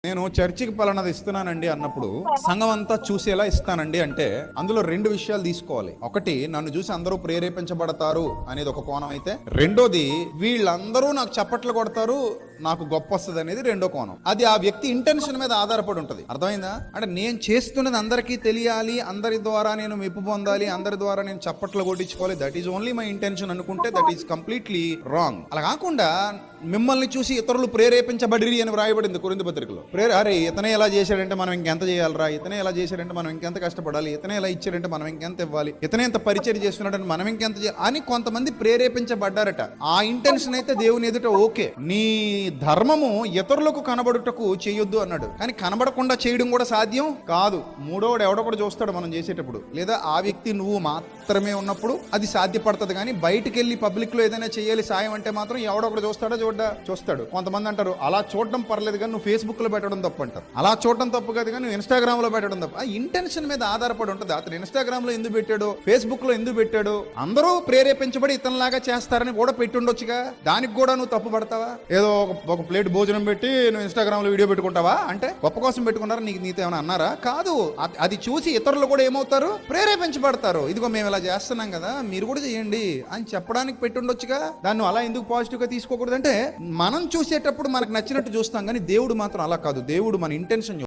నేను చర్చికి పలానాది ఇస్తున్నానండి అన్నప్పుడు సంఘం అంతా చూసేలా ఇస్తానండి అంటే అందులో రెండు విషయాలు తీసుకోవాలి. ఒకటి, నన్ను చూసి అందరూ ప్రేరేపించబడతారు అనేది ఒక కోణం అయితే, రెండోది వీళ్ళందరూ నాకు చప్పట్లు కొడతారు, నాకు గొప్ప వస్తుంది అనేది రెండో కోణం. అది ఆ వ్యక్తి ఇంటెన్షన్ మీద ఆధారపడి ఉంటుంది. అర్థమైందా? అంటే నేను చేస్తున్నది అందరికీ తెలియాలి, అందరి ద్వారా నేను మెప్పు పొందాలి, అందరి ద్వారా నేను చప్పట్లు కొట్టించుకోవాలి, that is only my intention అనుకుంటే దట్ ఈస్ కంప్లీట్లీ రాంగ్. అలా కాకుండా మిమ్మల్ని చూసి ఇతరులు ప్రేరేపించబడిరి అని వ్రాయబడింది కొరింథీ పత్రికలో. అరే ఇతనే ఎలా చేశాడంటే మనం ఇంకెంత చేయాలరా, ఇతనే ఎలా చేశాడంటే మనం ఇంకెంత కష్టపడాలి, ఇతనే ఎలా ఇచ్చాడంటే మనం ఇంకెంత ఇవ్వాలి, ఇతనే ఎంత పరిచయం చేస్తున్నాడంటే మనం ఇంకెంత అని కొంతమంది ప్రేరేపించబడ్డారట. ఆ ఇంటెన్షన్ అయితే దేవుని ఎదుట ఓకే, నీ ధర్మము ఇతరులకు కనబడుటకు చేయొద్దు అన్నాడు. కానీ కనబడకుండా చేయడం కూడా సాధ్యం కాదు. మూడోడు ఎవడో కూడా చూస్తాడు మనం చేసేటప్పుడు, లేదా ఆ వ్యక్తి నువ్వు మాత్రమే ఉన్నప్పుడు అది సాధ్యపడుతుంది. కానీ బయటికి వెళ్ళి పబ్లిక్ లో ఏదైనా చేయాలి సాయం అంటే మాత్రం ఎవడొకడు చూస్తాడు. కొంతమంది అంటారు అలా చూడడం పర్లేదు కానీ నువ్వు ఫేస్బుక్ లో పెట్టడం తప్పు అంటారు. అలా చూడడం తప్పు కాదు కానీ నువ్వు ఇన్స్టాగ్రామ్ లో పెట్టడం తప్పు. ఆ ఇంటెన్షన్ మీద ఆధారపడి ఉంటుంది. అతను ఇన్స్టాగ్రామ్ లో ఎందుకు పెట్టాడు, ఫేస్బుక్ లో ఎందుకు పెట్టాడు, అందరూ ప్రేరేపించబడి ఇతనిలాగా చేస్తారని కూడా పెట్టి ఉండొచ్చుగా. దానికి కూడా నువ్వు తప్పు పడతావా? ఏదో ఒక ప్లేట్ భోజనం పెట్టి నువ్వు ఇన్స్టాగ్రామ్ లో వీడియో పెట్టుకుంటావా అంటే గొప్ప కోసం పెట్టుకున్నారా? నీతో ఏమైనా అన్నారా? కాదు. అది చూసి ఇతరులు కూడా ఏమవుతారు, ప్రేరేపించబడతారు. ఇదిగో మేము ఇలా చేస్తున్నాం కదా, మీరు కూడా చేయండి అని చెప్పడానికి పెట్టి ఉండొచ్చుగా. దాన్ని అలా ఎందుకు పాజిటివ్ గా తీసుకోకూడదు అంటే, మనం చూసేటప్పుడు మనకు నచ్చినట్టు చూస్తాం కానీ దేవుడు మాత్రం అలా కాదు. దేవుడు మన ఇంటెన్షన్